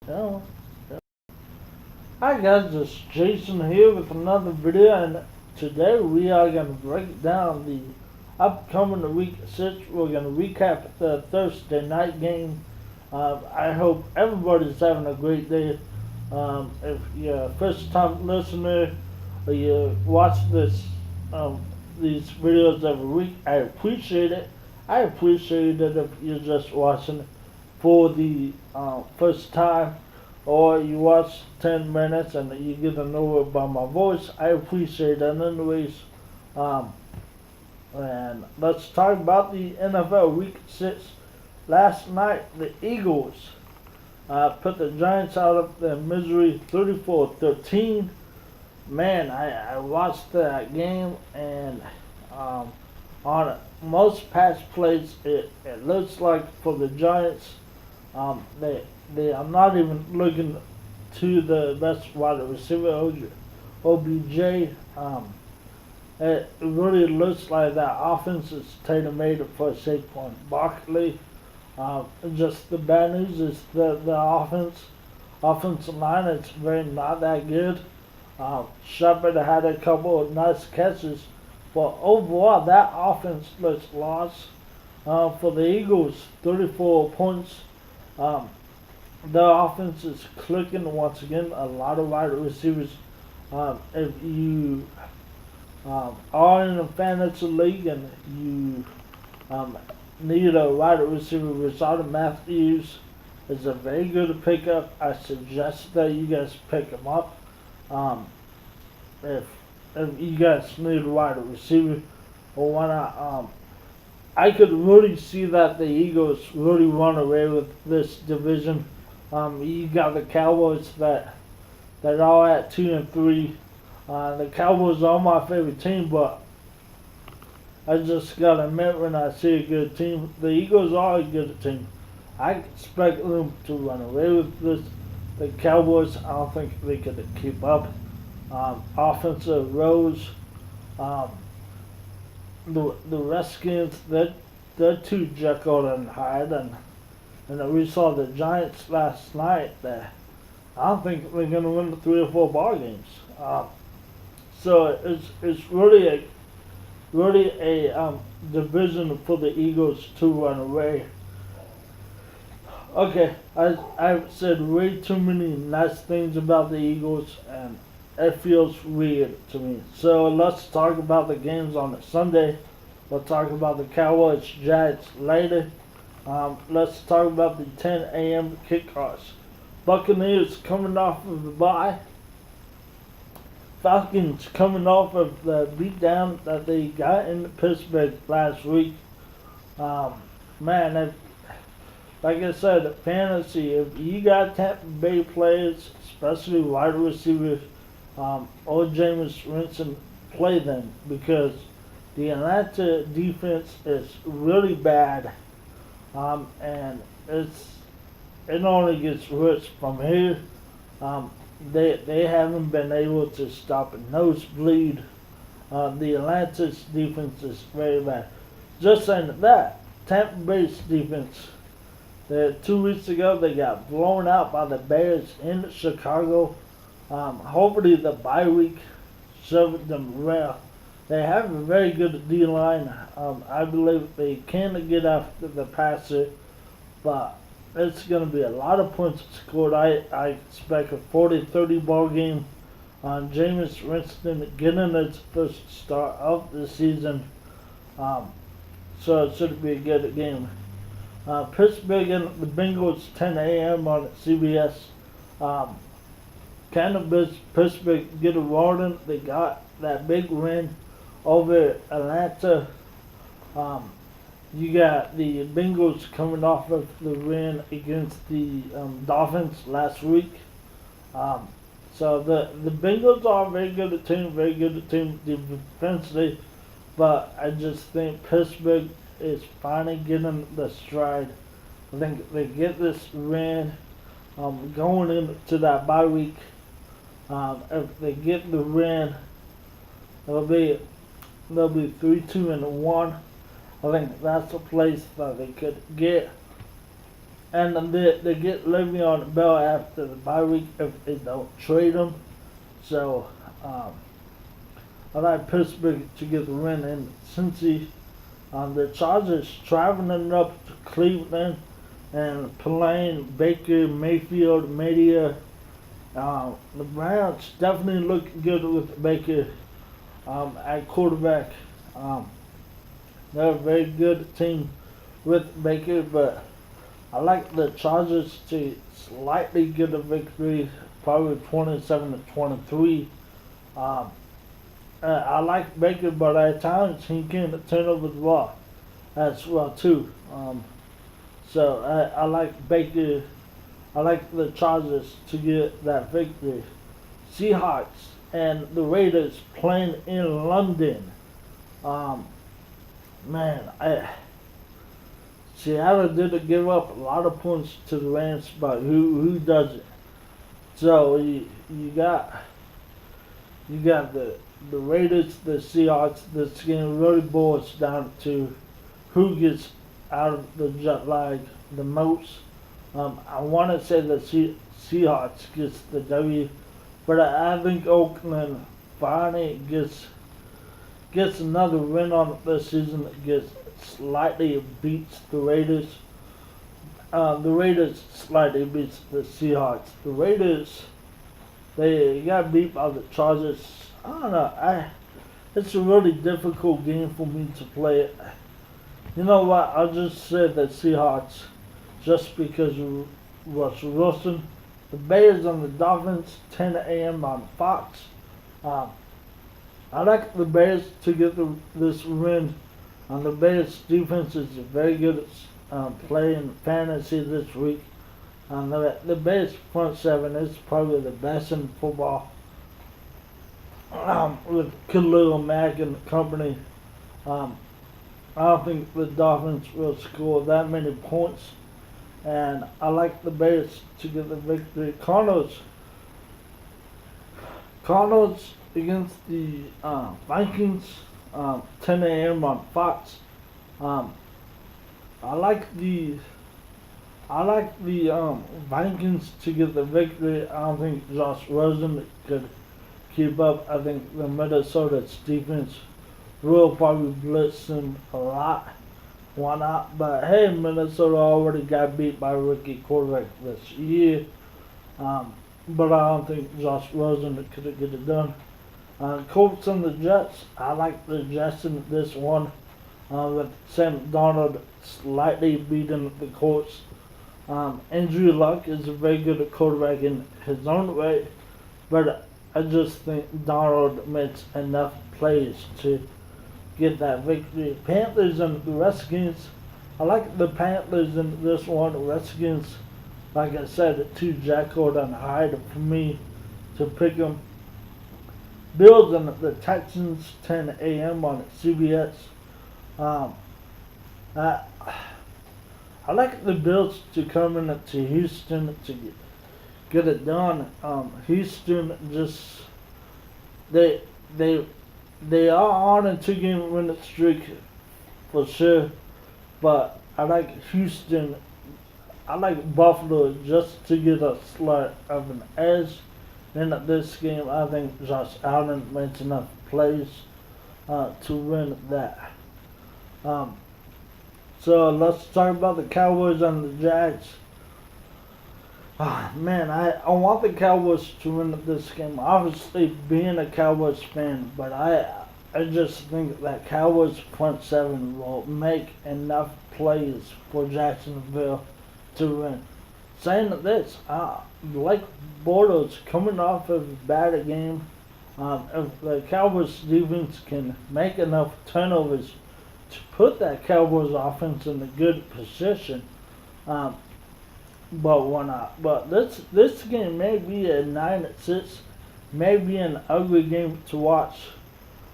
Yeah. Hi guys, it's Jason here with another video, and today we are going to break down the upcoming week 6. We're going to recap the Thursday night game. I hope everybody's having a great day. If you're a first time listener or you watch um, these videos every week, I appreciate it. I appreciate it if you're just watching for the first time, or you watch 10 minutes and you get to know about my voice. I appreciate that anyways. Um, and let's talk about the NFL Week 6. Last night, the Eagles put the Giants out of their misery 34-13. Man, I watched that game, and on most pass plays, it looks like for the Giants, they I'm not even looking to the best wide receiver, OBJ. It really looks like that offense is tailor made for Saquon Barkley. Just the bad news is the offensive line is very not that good. Shepard had a couple of nice catches, but overall that offense looks lost. For the Eagles, 34 points. Um, the offense is clicking once again. A lot of wide receivers. If you are in a fantasy league and you need a wide receiver, Rashard Matthews is a very good pickup. I suggest that you guys pick him up. If if you guys need a wide receiver, or why not? I could really see that the Eagles really run away with this division. You got the Cowboys that are at 2-3. The Cowboys are my favorite team, but I just gotta admit, when I see a good team, the Eagles are a good team. I expect them to run away with this. The Cowboys, I don't think they could keep up. Offensive Rose, um, the Redskins, they're too Jekyll and Hyde, and we saw the Giants last night. That I don't think they're gonna win 3 or 4 ball games. So it's really a division for the Eagles to run away. Okay, I've said way too many nice things about the Eagles, and it feels weird to me. So let's talk about the games on the Sunday. We'll talk about the Cowboys Giants later. Let's talk about the 10 a.m. kickoffs. Buccaneers coming off of the bye. Falcons coming off of the beatdown that they got in Pittsburgh last week. Man, like I said, fantasy, if you got Tampa Bay players, especially wide receivers, or Jameis Winston, play them, because the Atlanta defense is really bad, and it only gets worse from here. They haven't been able to stop a nosebleed. The Atlanta's defense is very bad. Just saying that, Tampa Bay's defense, 2 weeks ago they got blown out by the Bears in Chicago. Hopefully the bye week served them well. They have a very good D line. I believe they can get after the passer, but it's going to be a lot of points scored. I expect a 40-30 ball game. Jameis Winston getting his first start of the season. So it should be a good game. Pittsburgh and the Bengals, 10 a.m. on CBS. Can Pittsburgh get a rolling? They got that big win over Atlanta. You got the Bengals coming off of the win against the Dolphins last week. So the Bengals are a very good team defensively, but I just think Pittsburgh is finally getting the stride. I think they get this win going into that bye week. If they get the win, they'll be 3-2-1. I think that's a place that they could get. and then they get Le'Veon Bell after the bye week if they don't trade him. So I like Pittsburgh to get the win, and Cincy, the Chargers traveling up to Cleveland and playing Baker Mayfield media. The Browns definitely look good with Baker at quarterback. They're a very good team with Baker, but I like the Chargers to slightly get a victory, probably 27-23. I like Baker, but at times he can turn over the ball as well too. So I like Baker. I like the Chargers to get that victory. Seahawks and the Raiders playing in London. Seattle did give up a lot of points to the Rams, but who doesn't? So you got the Raiders, the Seahawks. This game really boils down to who gets out of the jet lag the most. I want to say the Seahawks gets the W, but I think Oakland finally gets another win on it this season. Gets slightly beats the Raiders. The Raiders slightly beats the Seahawks. The Raiders, they got beat by the Chargers. I don't know. It's a really difficult game for me to play it. You know what? I'll just say the Seahawks, just because of Russell Wilson. The Bears and the Dolphins, 10 a.m. on Fox. I like the Bears to get this win. The Bears defense is very good at playing fantasy this week. The Bears front seven is probably the best in football. With Khalil Mack and company, I don't think the Dolphins will score that many points. And I like the Bears to get the victory. Cardinals against the Vikings, 10 a.m. on Fox. I like the Vikings to get the victory. I don't think Josh Rosen could keep up. I think the Minnesota's defense will probably blitz them a lot. Why not? But hey, Minnesota already got beat by a rookie quarterback this year. But I don't think Josh Rosen could get it done. Colts and the Jets. I like the Jets in this one. With Sam Darnold slightly beating the Colts. Andrew Luck is a very good quarterback in his own way, but I just think Darnold makes enough plays to get that victory. Panthers and the Redskins. I like the Panthers in this one. The Redskins, like I said, too Jekyll and Hyde for me to pick them. Bills and the Texans, 10 a.m. on CBS. I like the Bills to come in to Houston to get it done. Houston just they are on a 2-game winning streak for sure, but I like Houston. I like Buffalo just to get a slight of an edge. In this game, I think Josh Allen makes enough plays to win that. So let's talk about the Cowboys and the Jags. Man, I want the Cowboys to win this game. Obviously, being a Cowboys fan, but I just think that Cowboys front seven will make enough plays for Jacksonville to win. Saying this, Blake Bortles coming off of a bad game. If the Cowboys defense can make enough turnovers to put that Cowboys offense in a good position, but why not? But this game may be a 9-6, may be an ugly game to watch.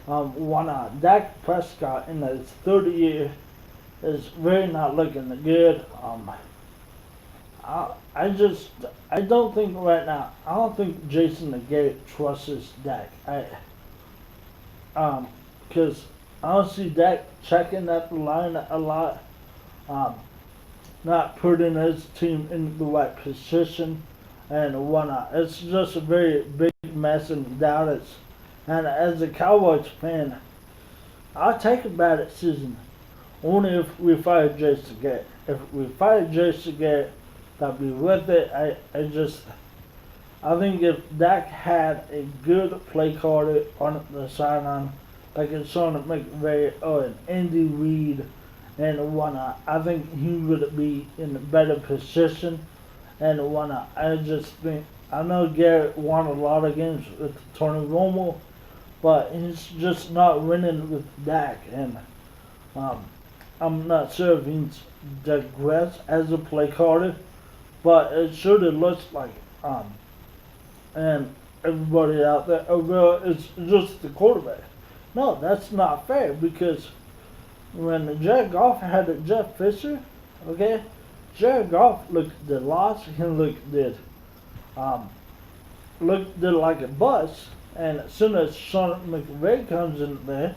Why not? Dak Prescott in his third year is really not looking good. I don't think right now. I don't think Jason Garrett trusts Dak. Because I don't see Dak checking at the line a lot. not putting his team in the right position and whatnot. It's just a very big mess in Dallas. And as a Cowboys fan, I'll take a bad season only if we fire Jason Garrett. If we fire Jason Garrett, that'd be worth it. I think if Dak had a good play caller on the sideline, like a Sean McVay or an Andy Reid and whatnot, I think he would be in a better position and whatnot. I just think, I know Garrett won a lot of games with Tony Romo, but he's just not winning with Dak, and I'm not sure if he's digressed as a play caller, but it sure looks like and everybody out there, oh well, it's just the quarterback. No, that's not fair, because when Jared Goff had Jeff Fisher, okay, Jared Goff looked the loss, he looked like a bust, and as soon as Sean McVay comes in there,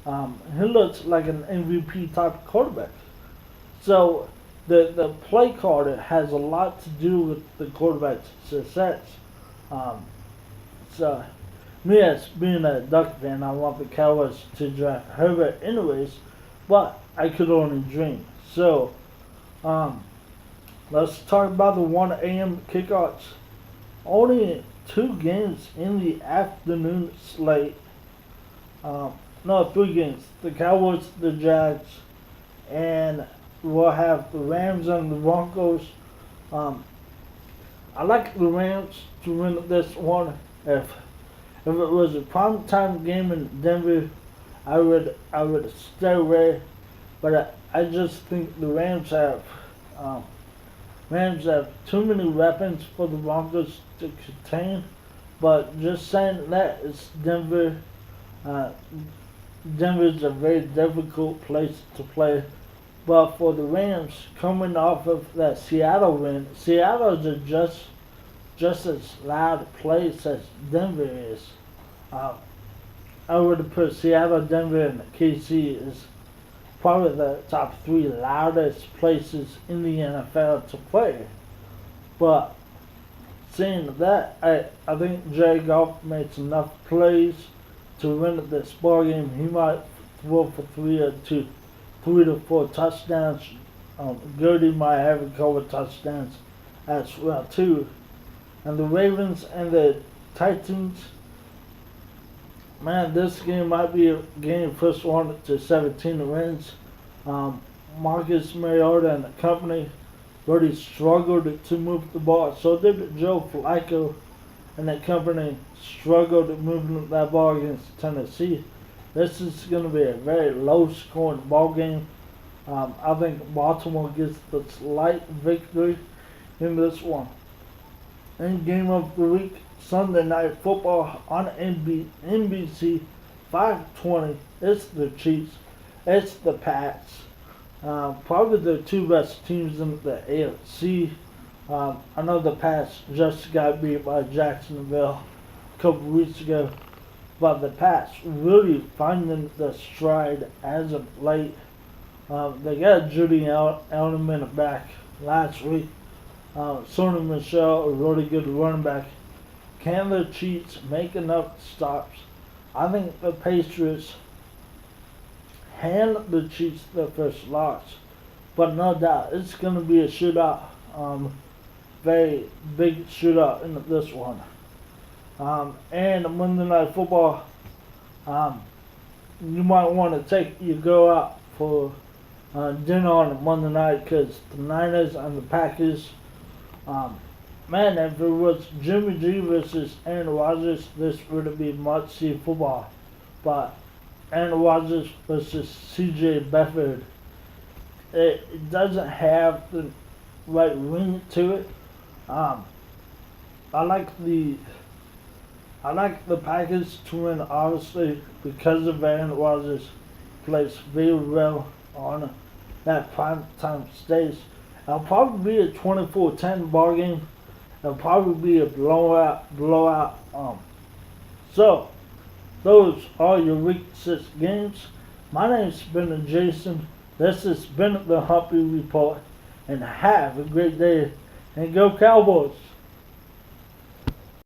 he looks like an MVP type quarterback. So the play caller has a lot to do with the quarterback's success. So me as being a Duck fan, I want the Cowboys to draft Herbert anyways, but I could only dream. So let's talk about the 1 a.m. kickoffs. Only 2 games in the afternoon slate. No, 3 games. The Cowboys, the Jags, and we'll have the Rams and the Broncos. I like the Rams to win this one. If it was a primetime game in Denver, I would stay away. But I just think the Rams have too many weapons for the Broncos to contain. But just saying that, it's Denver. Denver's a very difficult place to play. But for the Rams, coming off of that Seattle win, Seattle's a just as loud place as Denver is. I would put Seattle, Denver, and KC as probably the top 3 loudest places in the NFL to play. But saying that, I think Jared Goff makes enough plays to win this ball game. He might throw for 3 to 4 touchdowns. Gertie might have a couple of touchdowns as well too. And the Ravens and the Titans, man, this game might be a game first 1 to 17 wins. Marcus Mariota and the company really struggled to move the ball. So did Joe Flacco and that company struggled moving that ball against Tennessee. This is going to be a very low-scoring ball game. I think Baltimore gets the slight victory in this one. And game of the week, Sunday Night Football on NBC, 5:20. It's the Chiefs. It's the Pats. Probably the 2 best teams in the AFC. I know the Pats just got beat by Jacksonville a couple weeks ago, but the Pats really finding the stride as of late. They got Judy Edelman back last week. Sony Michel, a really good running back. Can the Chiefs make enough stops? I think the Patriots hand the Chiefs their first loss, but no doubt it's going to be a shootout. Very big shootout in this one. And Monday Night Football, you might want to take your girl out for dinner on Monday night, because the Niners and the Packers, man, if it was Jimmy G versus Aaron Rodgers, this would be must-see football. But Aaron Rodgers versus C.J. Beathard, it doesn't have the right ring to it. I like the Packers to win, obviously, because of Aaron Rodgers plays very well on that primetime stage. It'll probably be a 24-10 ball game. It'll probably be a blowout. So those are your week 6 games. My name's been Jason. This has been the Humpy Report. and have a great day. And go Cowboys!